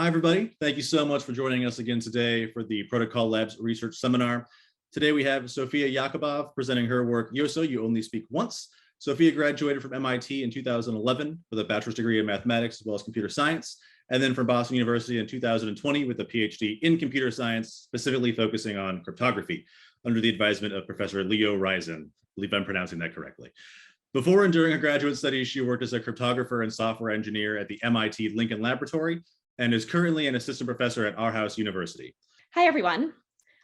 Hi, everybody. Thank you so much for joining us again today for the Protocol Labs Research Seminar. Today we have Sophia Yakoubov presenting her work, YOSO, You Only Speak Once. Sophia graduated from MIT in 2011 with a bachelor's degree in mathematics as well as computer science, and then from Boston University in 2020 with a PhD in computer science, specifically focusing on cryptography under the advisement of Professor Leo Reisen. I believe I'm pronouncing that correctly. Before and during her graduate studies, she worked as a cryptographer and software engineer at the MIT Lincoln Laboratory and is currently an assistant professor at Aarhus University. Hi, everyone.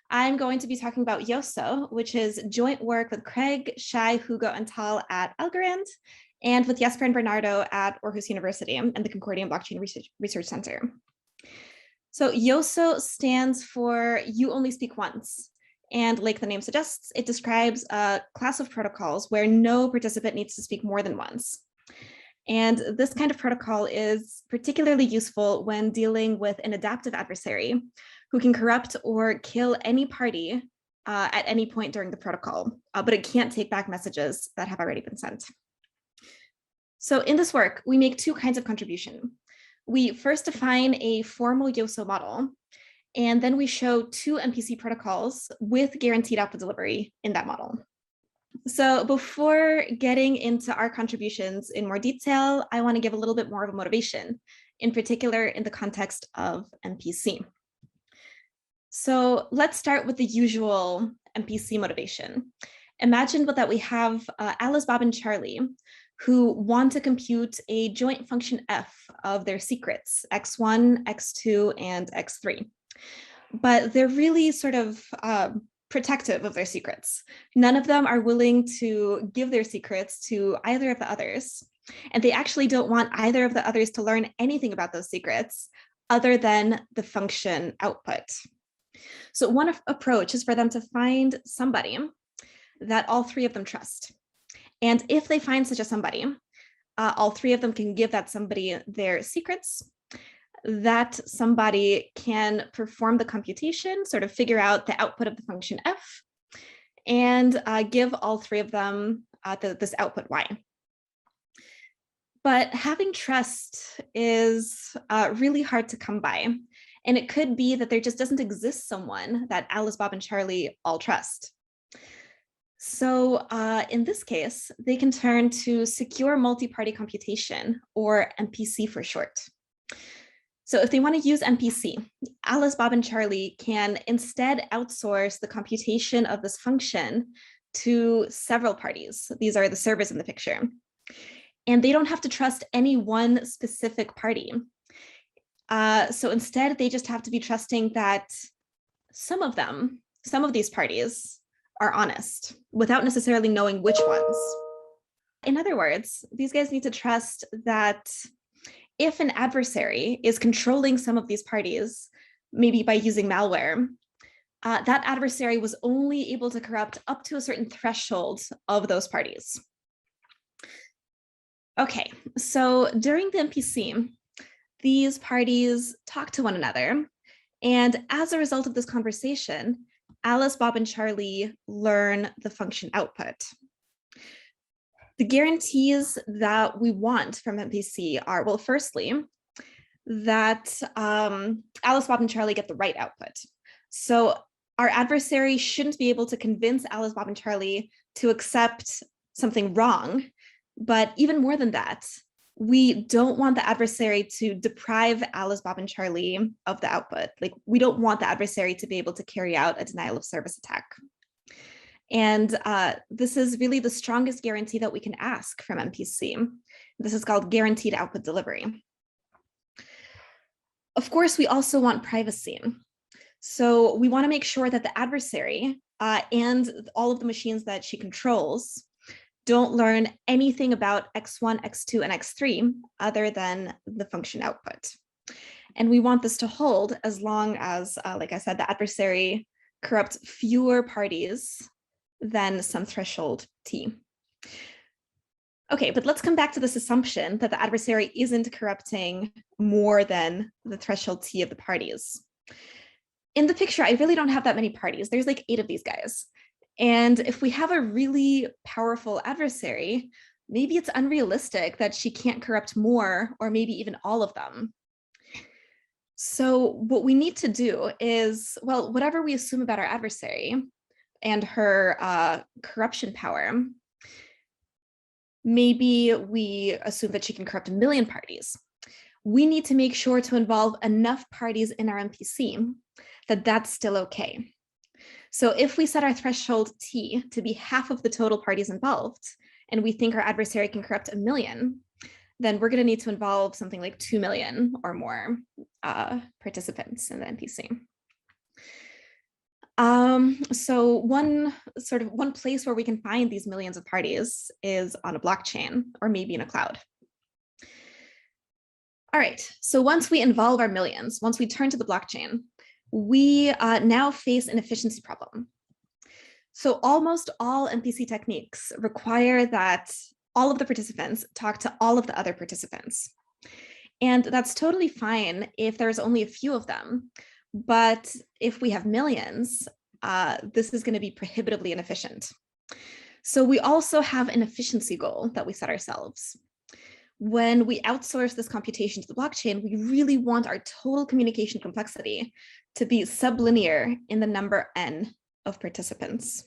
I'm going to be talking about YOSO, which is joint work with Craig, Shai, Hugo, and Tal at Algorand, and with Jesper and Bernardo at Aarhus University and the Concordium Blockchain Research Center. So YOSO stands for You Only Speak Once. And like the name suggests, it describes a class of protocols where no participant needs to speak more than once. And this kind of protocol is particularly useful when dealing with an adaptive adversary who can corrupt or kill any party at any point during the protocol, but it can't take back messages that have already been sent. So in this work, we make two kinds of contribution. We first define a formal YOSO model, and then we show two MPC protocols with guaranteed output delivery in that model. So before getting into our contributions in more detail, I want to give a little bit more of a motivation, in particular in the context of MPC. So let's start with the usual MPC motivation. Imagine that we have Alice, Bob, and Charlie, who want to compute a joint function f of their secrets, x1, x2, and x3. But they're really sort of protective of their secrets. None of them are willing to give their secrets to either of the others. And they actually don't want either of the others to learn anything about those secrets other than the function output. So one approach is for them to find somebody that all three of them trust. And if they find such a somebody, all three of them can give that somebody their secrets. That somebody can perform the computation, sort of figure out the output of the function f, and give all three of them this output y. But having trust is really hard to come by. And it could be that there just doesn't exist someone that Alice, Bob, and Charlie all trust. So in this case, they can turn to secure multi-party computation, or MPC for short. So if they want to use MPC, Alice, Bob, and Charlie can instead outsource the computation of this function to several parties. These are the servers in the picture. And they don't have to trust any one specific party. So instead, they just have to be trusting that some of these parties are honest without necessarily knowing which ones. In other words, these guys need to trust that if an adversary is controlling some of these parties, maybe by using malware, that adversary was only able to corrupt up to a certain threshold of those parties. Okay, so during the MPC, these parties talk to one another. And as a result of this conversation, Alice, Bob, and Charlie learn the function output. The guarantees that we want from MPC are, well, firstly, that Alice, Bob, and Charlie get the right output. So our adversary shouldn't be able to convince Alice, Bob, and Charlie to accept something wrong. But even more than that, we don't want the adversary to deprive Alice, Bob, and Charlie of the output. Like, we don't want the adversary to be able to carry out a denial of service attack. And this is really the strongest guarantee that we can ask from MPC. This is called guaranteed output delivery. Of course, we also want privacy. So we want to make sure that the adversary and all of the machines that she controls don't learn anything about x1, x2, and x3 other than the function output. And we want this to hold as long as, like I said, the adversary corrupts fewer parties than some threshold T. Okay, but let's come back to this assumption that the adversary isn't corrupting more than the threshold T of the parties. In the picture, I really don't have that many parties. There's like 8 of these guys. And if we have a really powerful adversary, maybe it's unrealistic that she can't corrupt more, or maybe even all of them. So what we need to do is, well, whatever we assume about our adversary and her corruption power, maybe we assume that she can corrupt 1,000,000 parties. We need to make sure to involve enough parties in our MPC that that's still okay. So if we set our threshold T to be half of the total parties involved, and we think our adversary can corrupt 1,000,000, then we're going to need to involve something like 2,000,000 or more participants in the MPC. So one place where we can find these millions of parties is on a blockchain or maybe in a cloud. All right, so once we involve our millions, once we turn to the blockchain, we now face an efficiency problem. So almost all MPC techniques require that all of the participants talk to all of the other participants. And that's totally fine if there's only a few of them. But if we have millions, this is going to be prohibitively inefficient. So we also have an efficiency goal that we set ourselves. When we outsource this computation to the blockchain, we really want our total communication complexity to be sublinear in the number n of participants.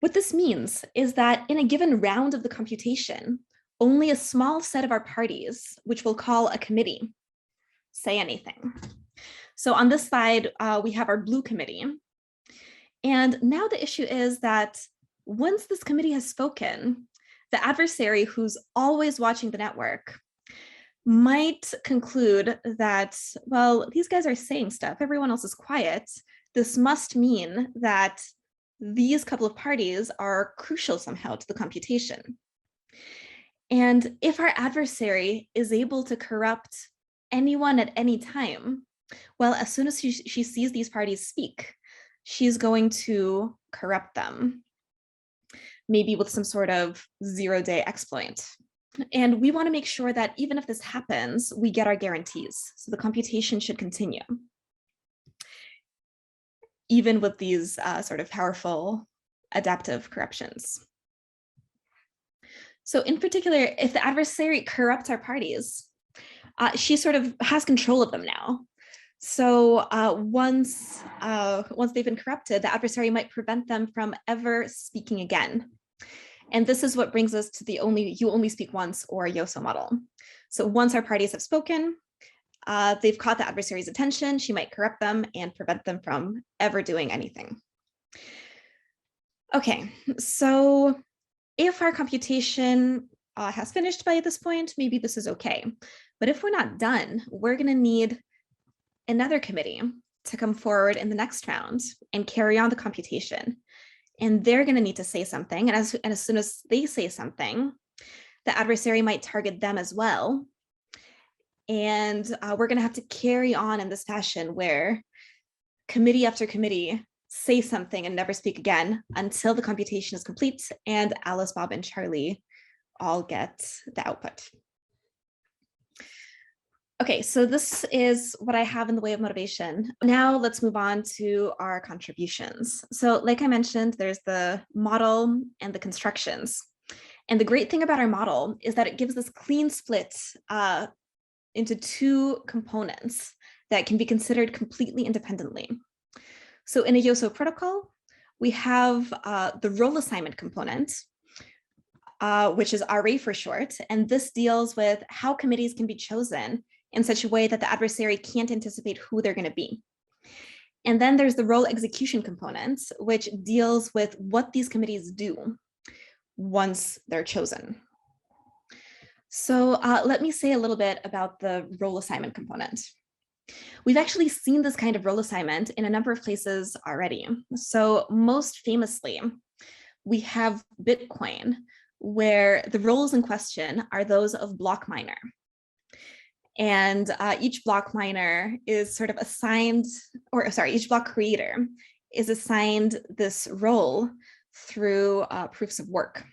What this means is that in a given round of the computation, only a small set of our parties, which we'll call a committee, say anything. So on this slide, we have our blue committee. And now the issue is that once this committee has spoken, the adversary who's always watching the network might conclude that, well, these guys are saying stuff, everyone else is quiet. This must mean that these couple of parties are crucial somehow to the computation. And if our adversary is able to corrupt anyone at any time, well, as soon as she sees these parties speak, she's going to corrupt them, maybe with some sort of zero-day exploit. And we want to make sure that even if this happens, we get our guarantees. So the computation should continue, even with these sort of powerful adaptive corruptions. So in particular, if the adversary corrupts our parties, she sort of has control of them now. So once they've been corrupted, the adversary might prevent them from ever speaking again. And this is what brings us to the you only speak once or YOSO model. So once our parties have spoken, they've caught the adversary's attention, she might corrupt them and prevent them from ever doing anything. Okay, so if our computation has finished by this point, maybe this is okay. But if we're not done, we're going to need another committee to come forward in the next round and carry on the computation. And they're going to need to say something. And as soon as they say something, the adversary might target them as well. And we're going to have to carry on in this fashion where committee after committee say something and never speak again until the computation is complete and Alice, Bob, and Charlie all get the output. Okay, so this is what I have in the way of motivation. Now let's move on to our contributions. So like I mentioned, there's the model and the constructions. And the great thing about our model is that it gives this clean split into two components that can be considered completely independently. So in a YOSO protocol, we have the role assignment component, which is RA for short. And this deals with how committees can be chosen in such a way that the adversary can't anticipate who they're going to be. And then there's the role execution component, which deals with what these committees do once they're chosen. So let me say a little bit about the role assignment component. We've actually seen this kind of role assignment in a number of places already. So most famously, we have Bitcoin, where the roles in question are those of block miner. And each block miner is sort of assigned, or sorry, each block creator is assigned this role through proofs of work.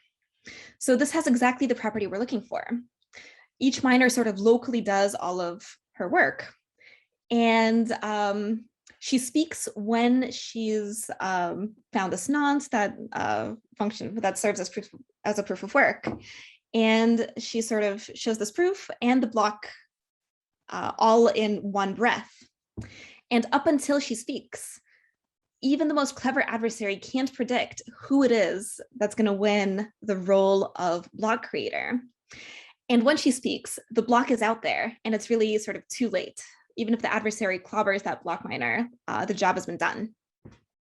So this has exactly the property we're looking for. Each miner sort of locally does all of her work. And she speaks when she's found this nonce, that function that serves as a proof of work. And she sort of shows this proof, and the block all in one breath. And up until she speaks, even the most clever adversary can't predict who it is that's going to win the role of block creator. And when she speaks, the block is out there and it's really sort of too late. Even if the adversary clobbers that block miner, the job has been done.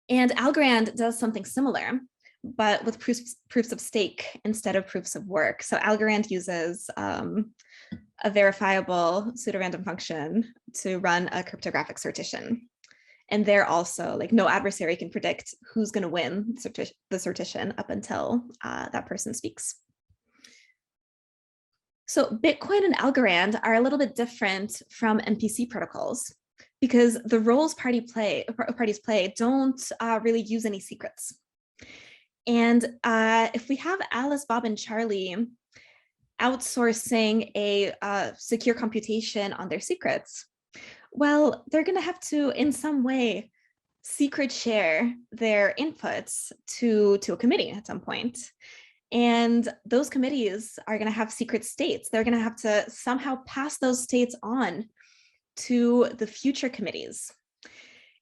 And Algorand does something similar, but with proofs of stake instead of proofs of work. So Algorand uses a verifiable pseudorandom function to run a cryptographic sortition. And there also, like, no adversary can predict who's going to win the sortition up until that person speaks. So Bitcoin and Algorand are a little bit different from MPC protocols because the roles parties play don't really use any secrets. And if we have Alice, Bob, and Charlie outsourcing a secure computation on their secrets, well, they're going to have to, in some way, secret share their inputs to a committee at some point. And those committees are going to have secret states. They're going to have to somehow pass those states on to the future committees.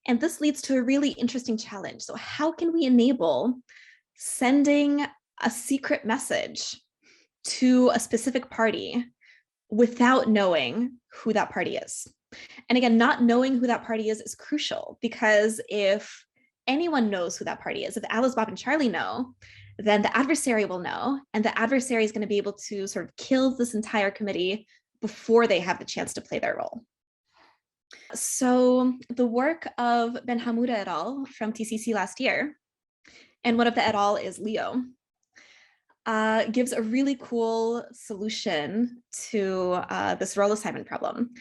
And this leads to a really interesting challenge. So how can we enable sending a secret message to a specific party without knowing who that party is? And again, not knowing who that party is crucial, because if anyone knows who that party is, if Alice, Bob, and Charlie know, then the adversary will know, and the adversary is going to be able to sort of kill this entire committee before they have the chance to play their role. So the work of Ben Hamouda et al. From TCC last year, and one of the et al. Is Leo, gives a really cool solution to this role assignment problem.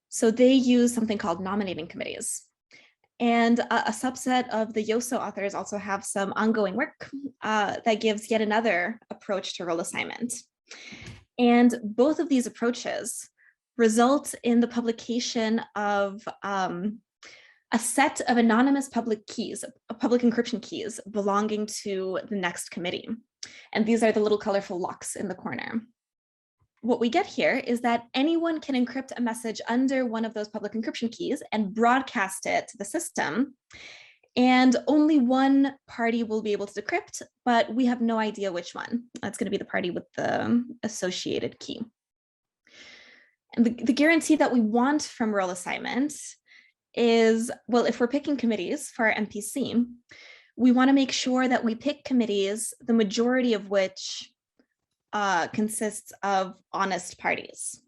So they use something called nominating committees. And a subset of the YOSO authors also have some ongoing work that gives yet another approach to role assignment. And both of these approaches result in the publication of a set of anonymous public keys, public encryption keys belonging to the next committee. And these are the little colorful locks in the corner. What we get here is that anyone can encrypt a message under one of those public encryption keys and broadcast it to the system. And only one party will be able to decrypt, but we have no idea which one. That's going to be the party with the associated key. And the guarantee that we want from role assignment is, well, if we're picking committees for our MPC, we want to make sure that we pick committees, the majority of which consists of honest parties.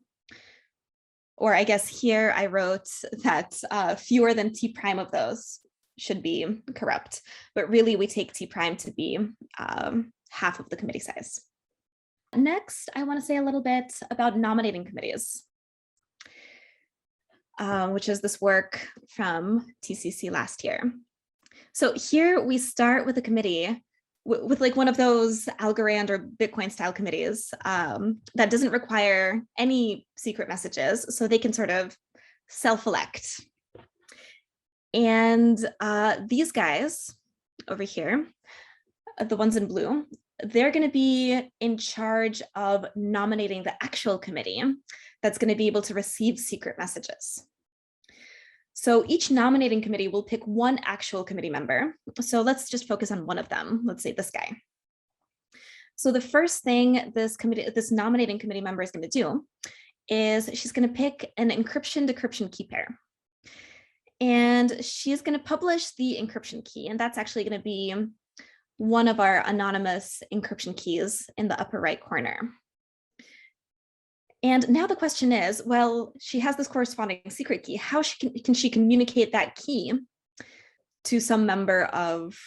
Or I guess here I wrote that fewer than T prime of those should be corrupt, but really we take T prime to be half of the committee size. Next, I want to say a little bit about nominating committees, which is this work from TCC last year. So here we start with a committee with like one of those Algorand or Bitcoin style committees that doesn't require any secret messages, so they can sort of self-elect. And these guys over here, the ones in blue, they're going to be in charge of nominating the actual committee that's going to be able to receive secret messages. So each nominating committee will pick one actual committee member. So let's just focus on one of them. Let's say this guy. So the first thing this nominating committee member is going to do is she's going to pick an encryption-decryption key pair. And she's going to publish the encryption key. And that's actually going to be one of our anonymous encryption keys in the upper right corner. And now the question is, well, she has this corresponding secret key. How can she communicate that key to some member of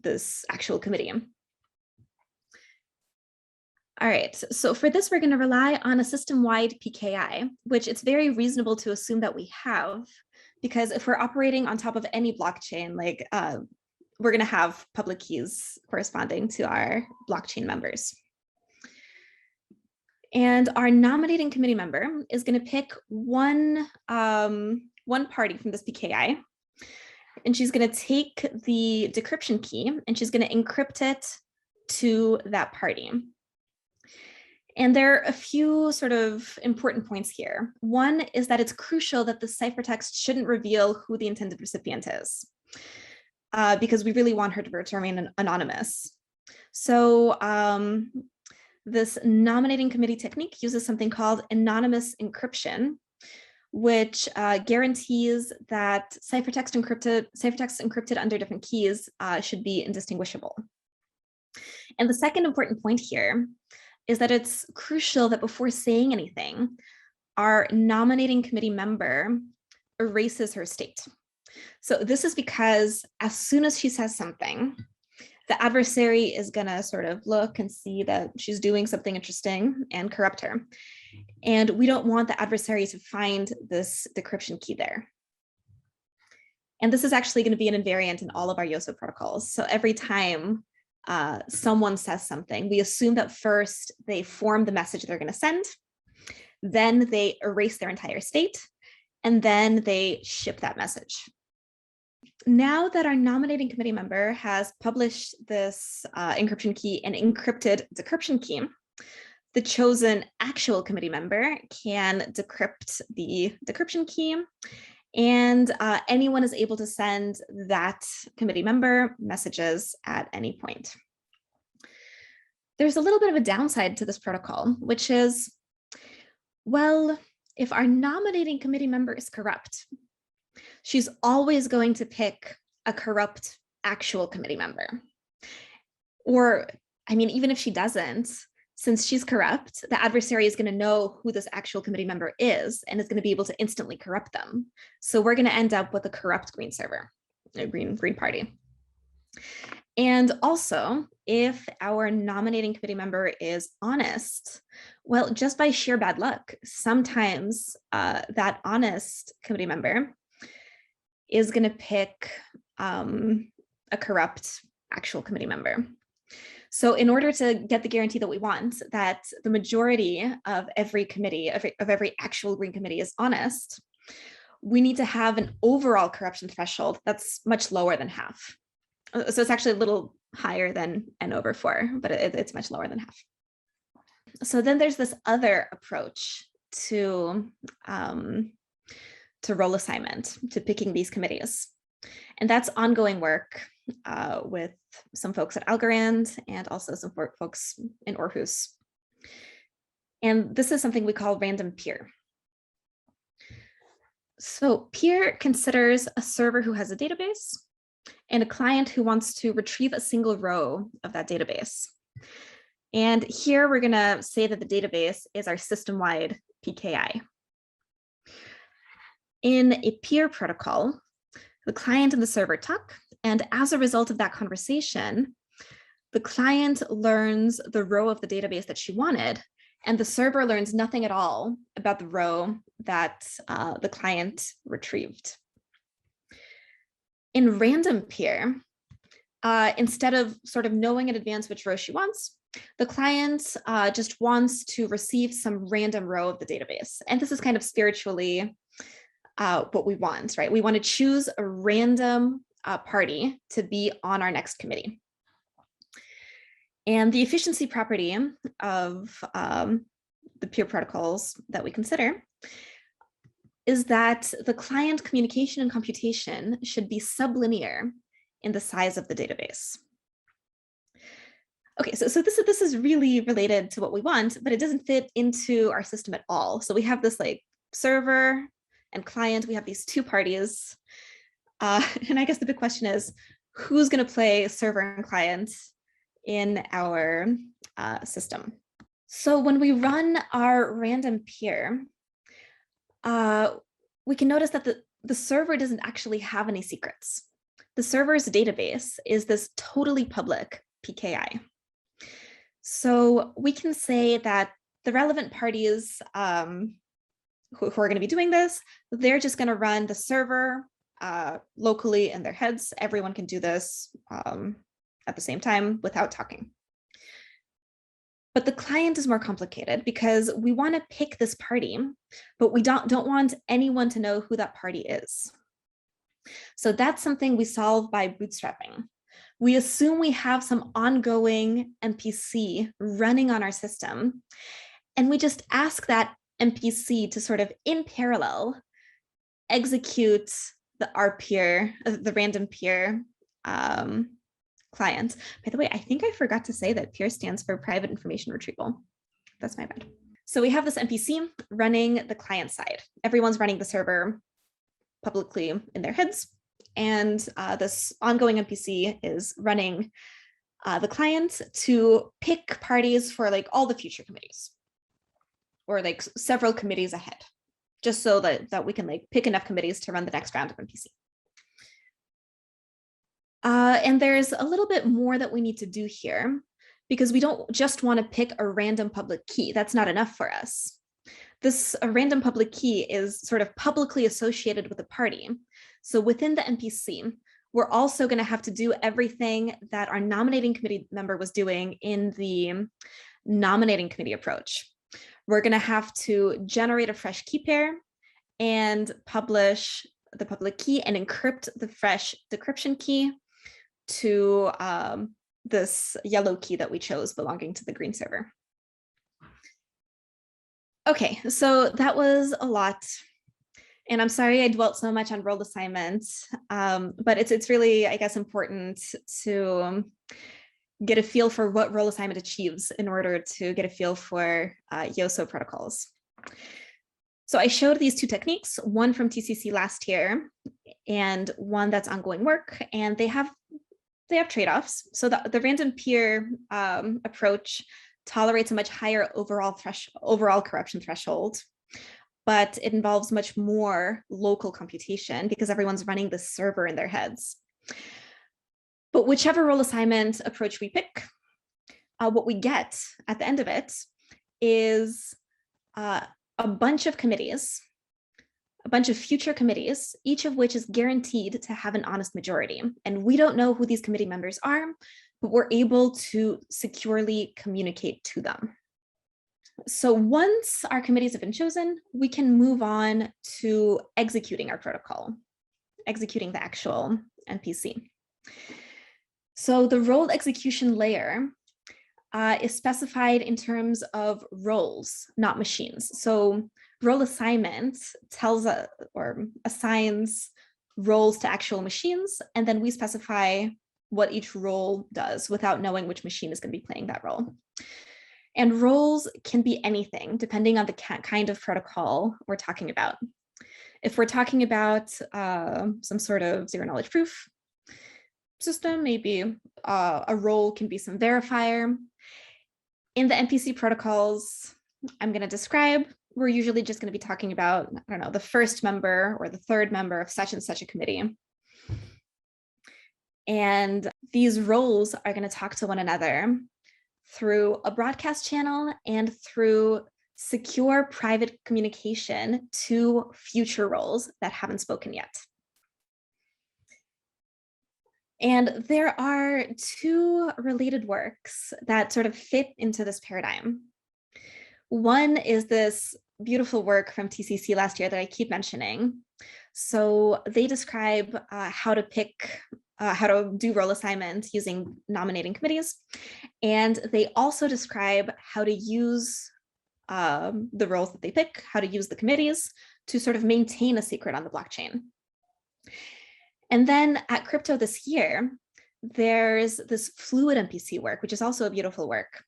this actual committee? All right, so for this, we're going to rely on a system-wide PKI, which it's very reasonable to assume that we have, because if we're operating on top of any blockchain, like we're going to have public keys corresponding to our blockchain members. And our nominating committee member is going to pick one party from this PKI, and she's going to take the decryption key and she's going to encrypt it to that party. And there are a few sort of important points here. One is that it's crucial that the ciphertext shouldn't reveal who the intended recipient is, because we really want her to remain anonymous. So this nominating committee technique uses something called anonymous encryption, which guarantees that ciphertext encrypted under different keys should be indistinguishable. And the second important point here is that it's crucial that before saying anything, our nominating committee member erases her state. So this is because as soon as she says something, the adversary is gonna sort of look and see that she's doing something interesting and corrupt her. And we don't want the adversary to find this decryption key there. And this is actually going to be an invariant in all of our YOSO protocols. So every time someone says something, we assume that first they form the message they're going to send, then they erase their entire state, and then they ship that message. Now that our nominating committee member has published this encryption key and encrypted decryption key, the chosen actual committee member can decrypt the decryption key, and anyone is able to send that committee member messages at any point. There's a little bit of a downside to this protocol, which is, well, if our nominating committee member is corrupt, she's always going to pick a corrupt actual committee member. Or, I mean, even if she doesn't, since she's corrupt, the adversary is going to know who this actual committee member is and is going to be able to instantly corrupt them. So we're going to end up with a corrupt green server, a green party. And also, if our nominating committee member is honest, well, just by sheer bad luck, sometimes that honest committee member is going to pick a corrupt actual committee member. So in order to get the guarantee that we want, that the majority of every committee, of every actual green committee is honest, we need to have an overall corruption threshold that's much lower than half. So it's actually a little higher than n over 4, but it's much lower than half. So then there's this other approach to role assignment, to picking these committees. And that's ongoing work with some folks at Algorand and also some folks in Aarhus. And this is something we call random peer. So peer considers a server who has a database and a client who wants to retrieve a single row of that database. And here we're going to say that the database is our system-wide PKI. In a peer protocol, the client and the server talk, and as a result of that conversation, the client learns the row of the database that she wanted, and the server learns nothing at all about the row that the client retrieved. In random peer, instead of sort of knowing in advance which row she wants, the client just wants to receive some random row of the database. And this is kind of spiritually what we want, right? We want to choose a random party to be on our next committee. And the efficiency property of the peer protocols that we consider is that the client communication and computation should be sublinear in the size of the database. Okay, so this is really related to what we want, but it doesn't fit into our system at all. So we have this like server and client, we have these two parties. And I guess the big question is, who's going to play server and client in our system? So when we run our random peer, we can notice that the server doesn't actually have any secrets. The server's database is this totally public PKI. So we can say that the relevant parties who are going to be doing this, they're just going to run the server locally in their heads. Everyone can do this at the same time without talking. But the client is more complicated because we want to pick this party, but we don't want anyone to know who that party is. So that's something we solve by bootstrapping. We assume we have some ongoing MPC running on our system, And we just ask that MPC to sort of in parallel execute the random peer client. By the way, I think I forgot to say that peer stands for private information retrieval. That's my bad. So we have this MPC running the client side. Everyone's running the server publicly in their heads. And this ongoing MPC is running the client to pick parties for like all the future committees, or like several committees ahead, just so that we can like pick enough committees to run the next round of MPC. And there's a little bit more that we need to do here, because we don't just want to pick a random public key. That's not enough for us. A random public key is sort of publicly associated with a party. So within the MPC, we're also going to have to do everything that our nominating committee member was doing in the nominating committee approach. We're going to have to generate a fresh key pair and publish the public key and encrypt the fresh decryption key to this yellow key that we chose belonging to the green server. Okay, so that was a lot. And I'm sorry I dwelt so much on role assignments, but it's really, I guess, important to get a feel for what role assignment achieves in order to get a feel for YOSO protocols. So I showed these two techniques, one from TCC last year and one that's ongoing work, and they have trade-offs. So the random peer approach tolerates a much higher overall corruption threshold, but it involves much more local computation because everyone's running the server in their heads. But whichever role assignment approach we pick, what we get at the end of it is a bunch of committees, a bunch of future committees, each of which is guaranteed to have an honest majority. And we don't know who these committee members are, but we're able to securely communicate to them. So once our committees have been chosen, we can move on to executing our protocol, executing the actual MPC. So the role execution layer is specified in terms of roles, not machines. So role assignment tells us or assigns roles to actual machines, and then we specify what each role does without knowing which machine is going to be playing that role. And roles can be anything depending on the kind of protocol we're talking about. If we're talking about some sort of zero knowledge proof system, maybe a role can be some verifier. In the MPC protocols I'm going to describe, we're usually just going to be talking about, I don't know, the first member or the third member of such and such a committee. And these roles are going to talk to one another through a broadcast channel and through secure private communication to future roles that haven't spoken yet. And there are two related works that sort of fit into this paradigm. One is this beautiful work from TCC last year that I keep mentioning. So they describe how to do role assignment using nominating committees. And they also describe how to use the roles that they pick, how to use the committees to sort of maintain a secret on the blockchain. And then at Crypto this year, there's this fluid MPC work, which is also a beautiful work.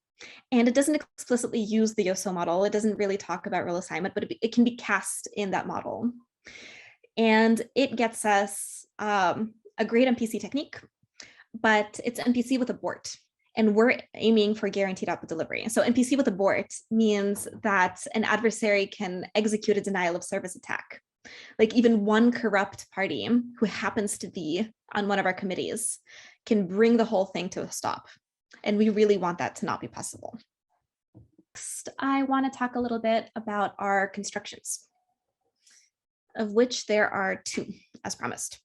And it doesn't explicitly use the YOSO model. It doesn't really talk about role assignment, but it can be cast in that model. And it gets us a great MPC technique, but it's MPC with abort. And we're aiming for guaranteed output delivery. So MPC with abort means that an adversary can execute a denial of service attack. Like even one corrupt party who happens to be on one of our committees can bring the whole thing to a stop. And we really want that to not be possible. Next, I want to talk a little bit about our constructions, of which there are two, as promised.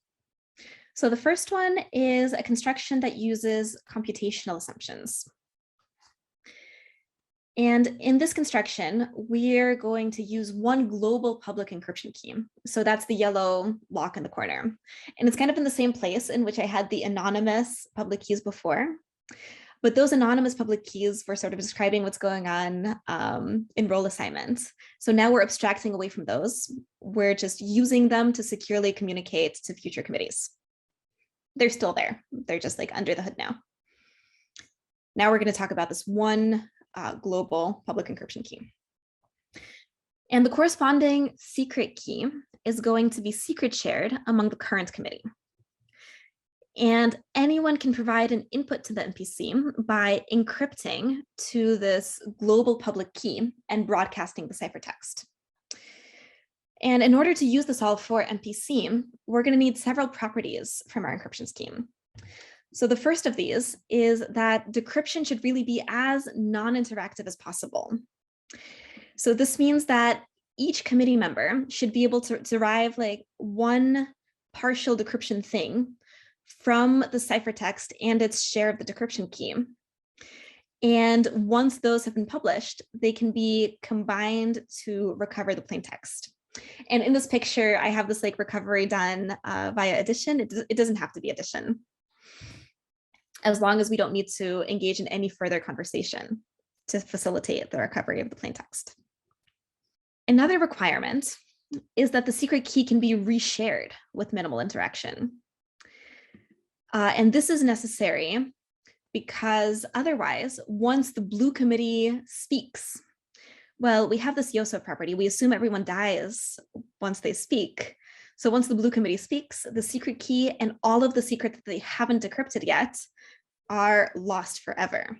So the first one is a construction that uses computational assumptions. And in this construction, we're going to use one global public encryption key. So that's the yellow lock in the corner. And it's kind of in the same place in which I had the anonymous public keys before. But those anonymous public keys were sort of describing what's going on in role assignments. So now we're abstracting away from those. We're just using them to securely communicate to future committees. They're still there. They're just like under the hood now. Now we're going to talk about this one global public encryption key. And the corresponding secret key is going to be secret shared among the current committee. And anyone can provide an input to the MPC by encrypting to this global public key and broadcasting the ciphertext. And in order to use this all for MPC, we're going to need several properties from our encryption scheme. So the first of these is that decryption should really be as non-interactive as possible. So this means that each committee member should be able to derive like one partial decryption thing from the ciphertext and its share of the decryption key. And once those have been published, they can be combined to recover the plain text. And in this picture, I have this like recovery done via addition. It doesn't have to be addition, as long as we don't need to engage in any further conversation to facilitate the recovery of the plain text. Another requirement is that the secret key can be reshared with minimal interaction. And this is necessary because otherwise, once the blue committee speaks, well, we have this YOSO property. We assume everyone dies once they speak. So once the blue committee speaks, the secret key and all of the secrets that they haven't decrypted yet are lost forever.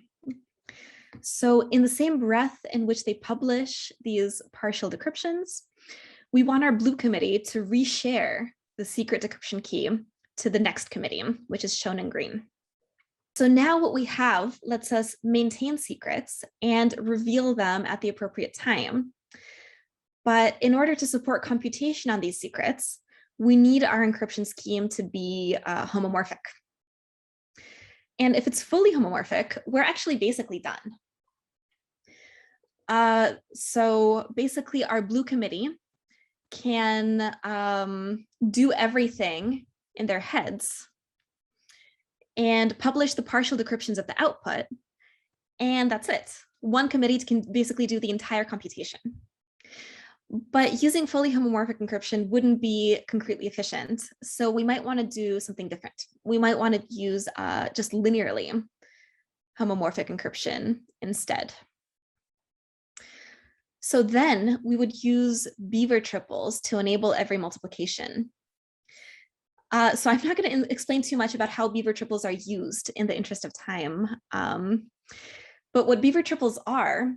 So in the same breath in which they publish these partial decryptions, we want our blue committee to reshare the secret decryption key to the next committee, which is shown in green. So now what we have lets us maintain secrets and reveal them at the appropriate time. But in order to support computation on these secrets, we need our encryption scheme to be homomorphic. And if it's fully homomorphic, we're actually basically done. So basically our blue committee can do everything in their heads and publish the partial decryptions of the output. And that's it. One committee can basically do the entire computation. But using fully homomorphic encryption wouldn't be concretely efficient. So we might want to do something different. We might want to use just linearly homomorphic encryption instead. So then we would use Beaver triples to enable every multiplication. So I'm not going to explain too much about how Beaver triples are used in the interest of time. But what Beaver triples are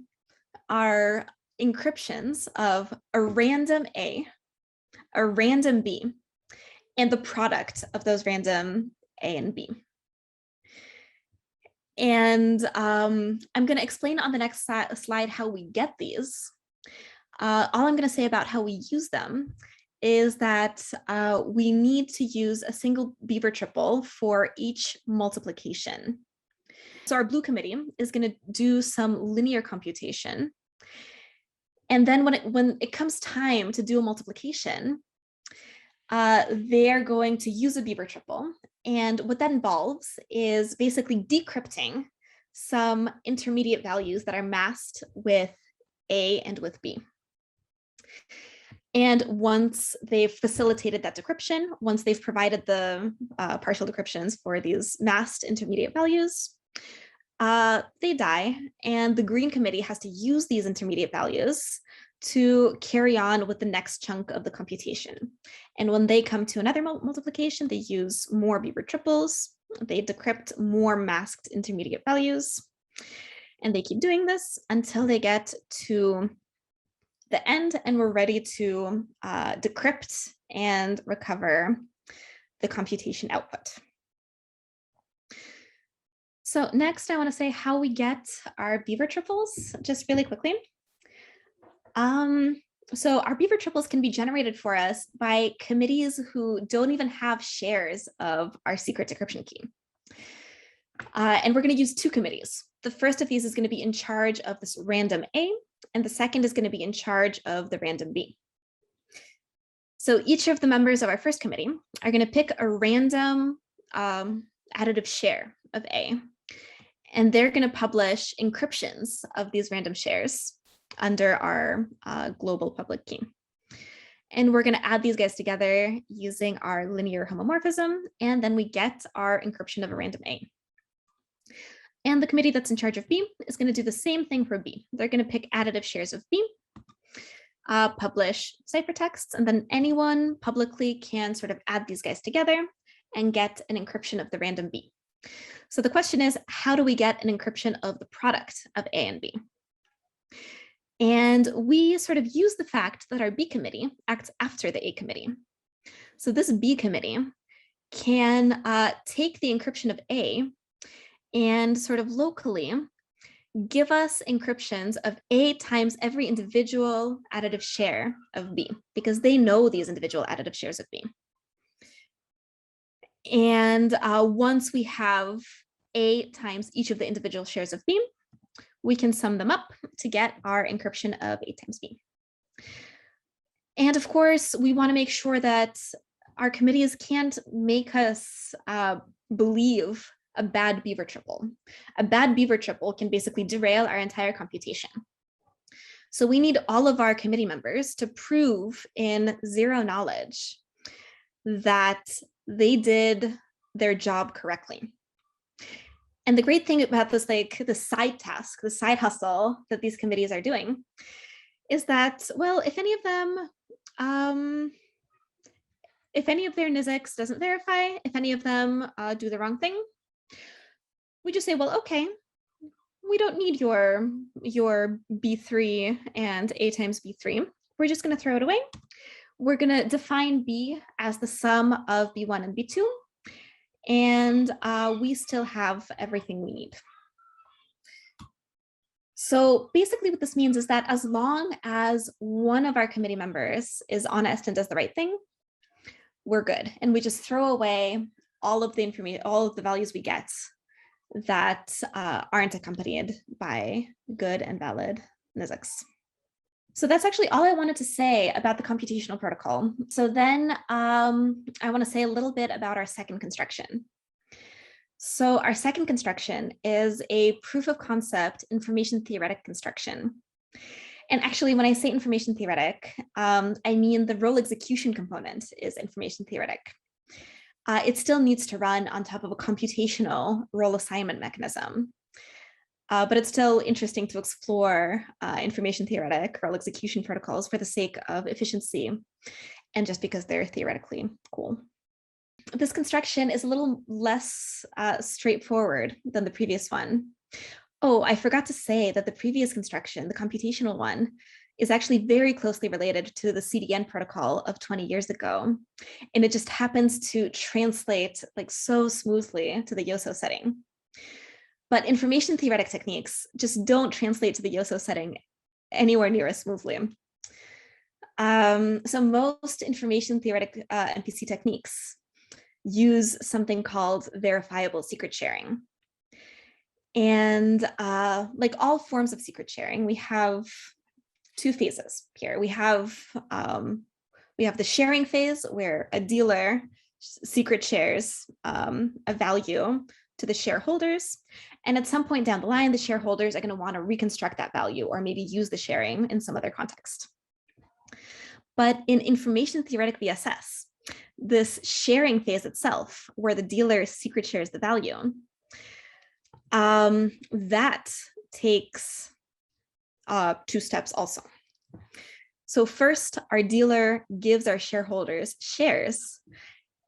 encryptions of a random A, a random B, and the product of those random A and B. And I'm going to explain on the next slide how we get these. All I'm going to say about how we use them is that we need to use a single Beaver triple for each multiplication. So our blue committee is going to do some linear computation. And then when it comes time to do a multiplication, they're going to use a Beaver triple. And what that involves is basically decrypting some intermediate values that are masked with A and with B. And once they've facilitated that decryption, once they've provided the partial decryptions for these masked intermediate values, they die. And the green committee has to use these intermediate values to carry on with the next chunk of the computation. And when they come to another multiplication, they use more Beaver triples. They decrypt more masked intermediate values. And they keep doing this until they get to the end and we're ready to decrypt and recover the computation output. So next, I want to say how we get our Beaver triples, just really quickly. So our Beaver triples can be generated for us by committees who don't even have shares of our secret decryption key. And we're going to use two committees. The first of these is going to be in charge of this random A, and the second is going to be in charge of the random B. So each of the members of our first committee are going to pick a random additive share of A. And they're going to publish encryptions of these random shares under our global public key. And we're going to add these guys together using our linear homomorphism, and then we get our encryption of a random A. And the committee that's in charge of B is going to do the same thing for B. They're going to pick additive shares of B, publish ciphertexts, and then anyone publicly can sort of add these guys together and get an encryption of the random B. So the question is, how do we get an encryption of the product of A and B? And we sort of use the fact that our B committee acts after the A committee. So this B committee can take the encryption of A and sort of locally give us encryptions of A times every individual additive share of B, because they know these individual additive shares of B. And once we have A times each of the individual shares of B, we can sum them up to get our encryption of A times B. And of course, we want to make sure that our committees can't make us believe a bad Beaver triple. A bad Beaver triple can basically derail our entire computation. So we need all of our committee members to prove in zero knowledge that they did their job correctly. And the great thing about this, like the side task, the side hustle that these committees are doing is that, well, if any of their NISX doesn't verify, if any of them do the wrong thing, we just say, well, okay, we don't need your B3 and A times B3. We're just going to throw it away. We're going to define B as the sum of B1 and B2. And we still have everything we need. So basically what this means is that as long as one of our committee members is honest and does the right thing, we're good. And we just throw away all of the information, all of the values we get that aren't accompanied by good and valid NISX. So that's actually all I wanted to say about the computational protocol. So then I want to say a little bit about our second construction. So our second construction is a proof of concept information theoretic construction. And actually, when I say information theoretic, I mean the role execution component is information theoretic. It still needs to run on top of a computational role assignment mechanism. But it's still interesting to explore information theoretic role execution protocols for the sake of efficiency and just because they're theoretically cool. This construction is a little less straightforward than the previous one. Oh, I forgot to say that the previous construction, the computational one, is actually very closely related to the CDN protocol of 20 years ago. And it just happens to translate like so smoothly to the YOSO setting. But information theoretic techniques just don't translate to the YOSO setting anywhere near as smoothly. So most information theoretic MPC techniques use something called verifiable secret sharing. And like all forms of secret sharing, we have two phases here. We have the sharing phase where a dealer secret shares a value to the shareholders. And at some point down the line, the shareholders are going to want to reconstruct that value or maybe use the sharing in some other context. But in information theoretic VSS, this sharing phase itself, where the dealer secret shares the value, that takes two steps also. So first, our dealer gives our shareholders shares,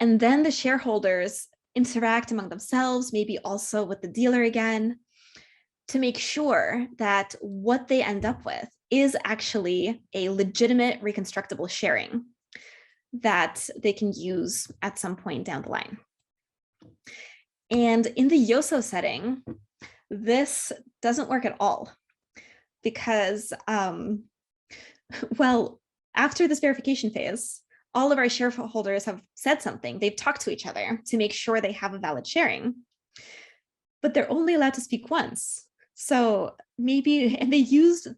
and then the shareholders interact among themselves, maybe also with the dealer again, to make sure that what they end up with is actually a legitimate reconstructible sharing that they can use at some point down the line. And in the YOSO setting, this doesn't work at all because, well, after this verification phase, all of our shareholders have said something. They've talked to each other to make sure they have a valid sharing, but they're only allowed to speak once. So maybe, and they used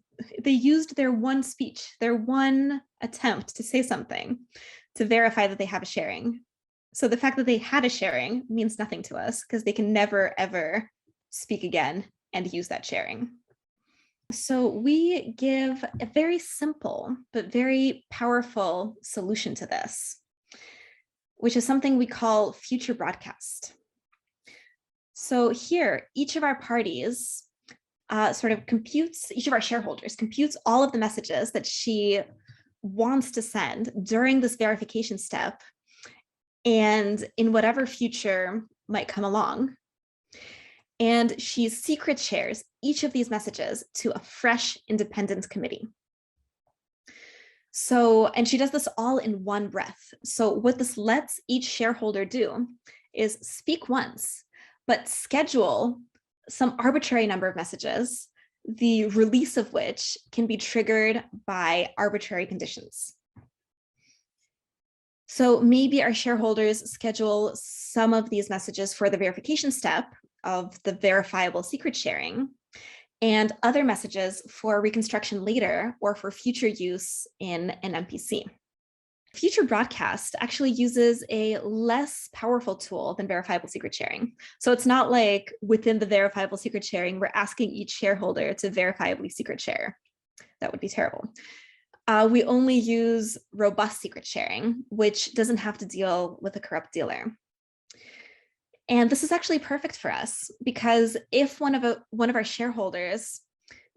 their one speech, their one attempt to say something to verify that they have a sharing. So the fact that they had a sharing means nothing to us because they can never, ever speak again and use that sharing. So we give a very simple but very powerful solution to this, which is something we call future broadcast. So here, each of our parties each of our shareholders computes all of the messages that she wants to send during this verification step and in whatever future might come along. And she secret shares each of these messages to a fresh independent committee. So, and she does this all in one breath. So what this lets each shareholder do is speak once, but schedule some arbitrary number of messages, the release of which can be triggered by arbitrary conditions. So maybe our shareholders schedule some of these messages for the verification step of the verifiable secret sharing, and other messages for reconstruction later or for future use in an MPC. Future broadcast actually uses a less powerful tool than verifiable secret sharing. So it's not like within the verifiable secret sharing, we're asking each shareholder to verifiably secret share. That would be terrible. We only use robust secret sharing, which doesn't have to deal with a corrupt dealer. And this is actually perfect for us because if one of our shareholders,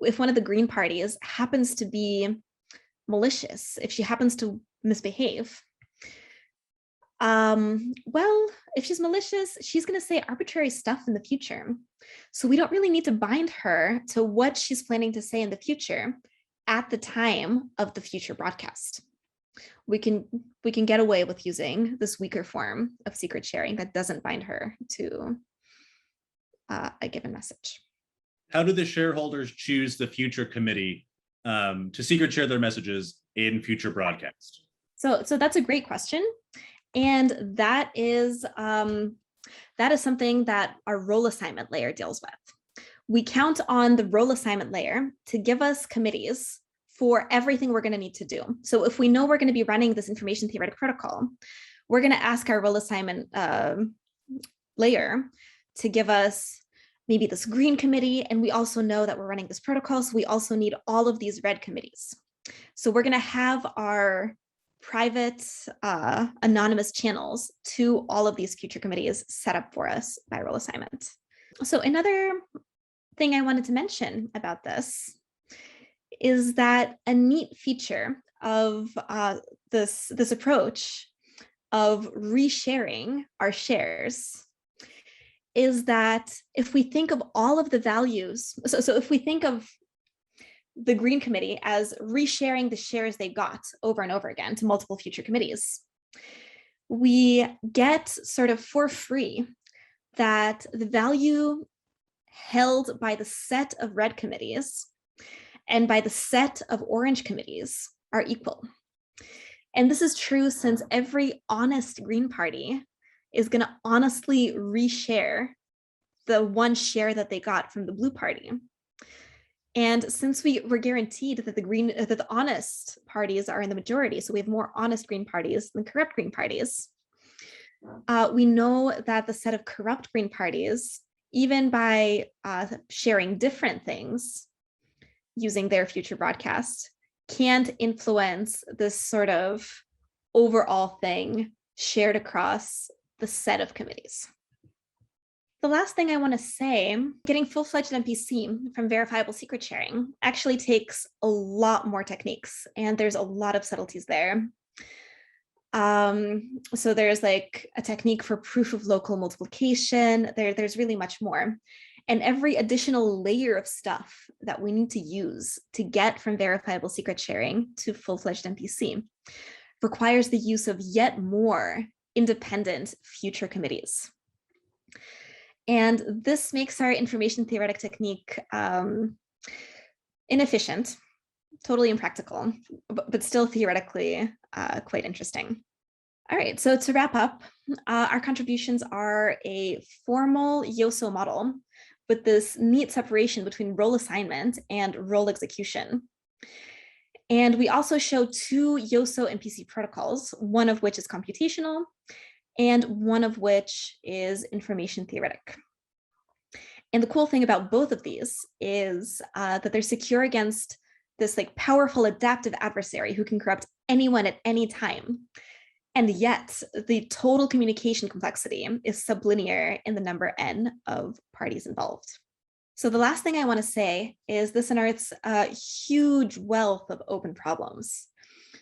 if one of the Green parties happens to be malicious, if she happens to misbehave, well, if she's malicious, she's going to say arbitrary stuff in the future. So we don't really need to bind her to what she's planning to say in the future at the time of the future broadcast. We can get away with using this weaker form of secret sharing that doesn't bind her to a given message. How do the shareholders choose the future committee to secret share their messages in future broadcast? So that's a great question. And that is something that our role assignment layer deals with. We count on the role assignment layer to give us committees for everything we're going to need to do. So if we know we're going to be running this information theoretic protocol, we're going to ask our role assignment layer to give us maybe this green committee. And we also know that we're running this protocol, so we also need all of these red committees. So we're going to have our private anonymous channels to all of these future committees set up for us by role assignment. So another thing I wanted to mention about this is that a neat feature of this approach of resharing our shares is that if we think of all of the values, so if we think of the Green Committee as resharing the shares they got over and over again to multiple future committees, we get sort of for free that the value held by the set of red committees and by the set of orange committees are equal. And this is true since every honest Green Party is going to honestly reshare the one share that they got from the Blue Party. And since we were guaranteed that the honest parties are in the majority, so we have more honest Green parties than corrupt Green parties, we know that the set of corrupt Green parties, even by sharing different things using their future broadcast, can't influence this sort of overall thing shared across the set of committees. The last thing I want to say, getting full-fledged MPC from verifiable secret sharing actually takes a lot more techniques, and there's a lot of subtleties there. So there's like a technique for proof of local multiplication. There's really much more. And every additional layer of stuff that we need to use to get from verifiable secret sharing to full-fledged MPC requires the use of yet more independent future committees. And this makes our information theoretic technique inefficient, totally impractical, but still theoretically quite interesting. All right, so to wrap up, our contributions are a formal YOSO model with this neat separation between role assignment and role execution. And we also show two YOSO MPC protocols, one of which is computational and one of which is information theoretic. And the cool thing about both of these is that they're secure against this like powerful adaptive adversary who can corrupt anyone at any time. And yet the total communication complexity is sublinear in the number n of parties involved. So the last thing I want to say is this unearths a huge wealth of open problems.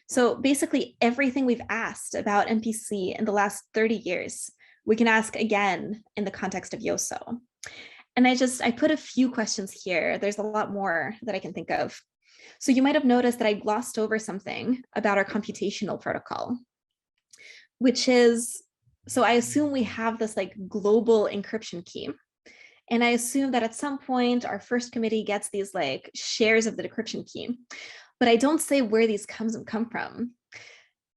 So basically everything we've asked about MPC in the last 30 years, we can ask again in the context of YOSO. And I put a few questions here. There's a lot more that I can think of. So you might have noticed that I glossed over something about our computational protocol, which is, so I assume we have this like global encryption key. And I assume that at some point our first committee gets these like shares of the decryption key, but I don't say where these come from.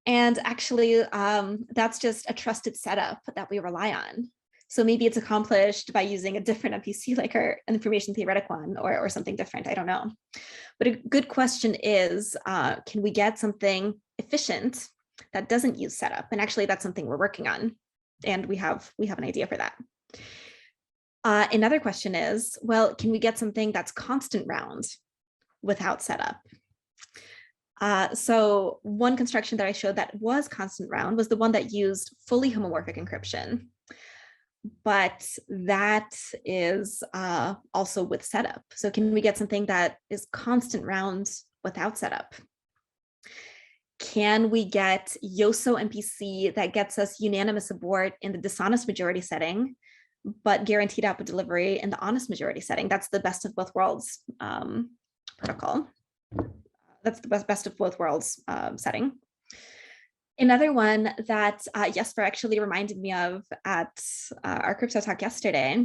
And actually, that's just a trusted setup that we rely on. So maybe it's accomplished by using a different MPC, like our information theoretic one, or something different, I don't know. But a good question is, can we get something efficient that doesn't use setup? And actually that's something we're working on. And we have an idea for that. Another question is, well, can we get something that's constant round without setup? So one construction that I showed that was constant round was the one that used fully homomorphic encryption. But that is also with setup. So can we get something that is constant round without setup? Can we get YOSO MPC that gets us unanimous abort in the dishonest majority setting, but guaranteed output delivery in the honest majority setting? That's the best of both worlds protocol. That's the best of both worlds setting. Another one that Jesper actually reminded me of at our crypto talk yesterday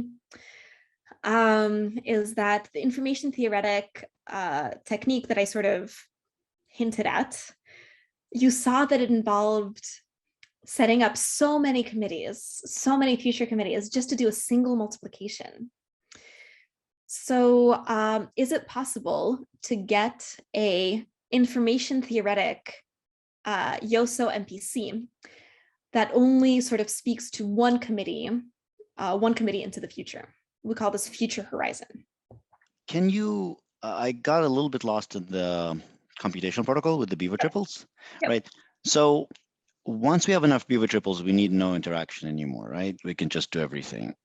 is that the information theoretic technique that I sort of hinted at, you saw that it involved setting up so many committees, so many future committees just to do a single multiplication. So is it possible to get a information theoretic YOSO MPC that only sort of speaks to one committee into the future? We call this future horizon. Can you, I got a little bit lost in the computational protocol with the Beaver triples, right? So once we have enough Beaver triples, we need no interaction anymore, right? We can just do everything.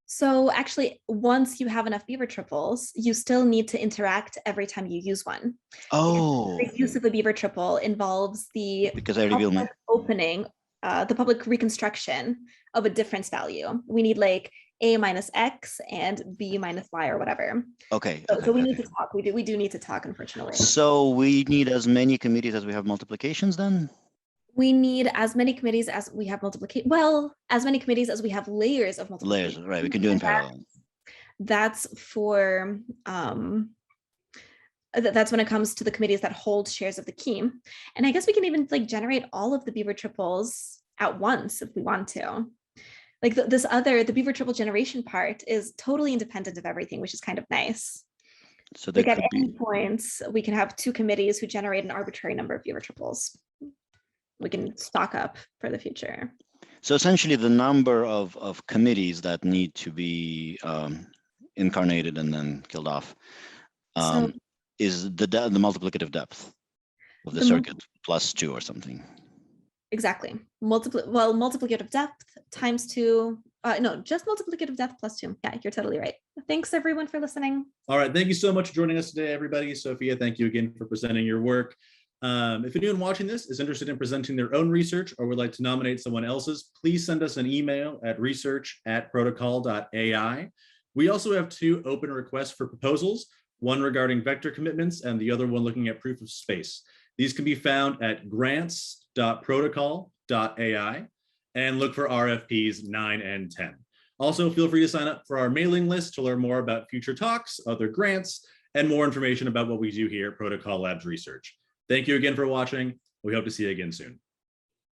So actually, once you have enough Beaver triples, you still need to interact every time you use one. Oh. The use of the Beaver triple involves the because I reveal my opening, the public reconstruction of a difference value. We need like A minus X and B minus Y or whatever. Okay. So we need to talk. We do need to talk, unfortunately. So we need as many committees as we have multiplications then? We need as many committees as we have multiplication. Well, as many committees as we have layers of multiplication. Layers, right? We can do in parallel. That's for that's when it comes to the committees that hold shares of the key. And I guess we can even like generate all of the Beaver triples at once if we want to. Like the Beaver triple generation part is totally independent of everything, which is kind of nice. So there like could at be any points, we can have two committees who generate an arbitrary number of Beaver triples. We can stock up for the future. So essentially the number of committees that need to be incarnated and then killed off is the multiplicative depth of the circuit plus 2 or something. Exactly. Multiplicative depth times 2. No, just multiplicative depth plus 2. Yeah, you're totally right. Thanks everyone for listening. All right. Thank you so much for joining us today, everybody. Sophia, thank you again for presenting your work. If anyone watching this is interested in presenting their own research or would like to nominate someone else's, please send us an email at research@protocol.ai. We also have 2 open requests for proposals, one regarding vector commitments and the other one looking at proof of space. These can be found at grants.protocol.ai and look for RFPs 9 and 10. Also, feel free to sign up for our mailing list to learn more about future talks, other grants, and more information about what we do here at Protocol Labs Research. Thank you again for watching. We hope to see you again soon.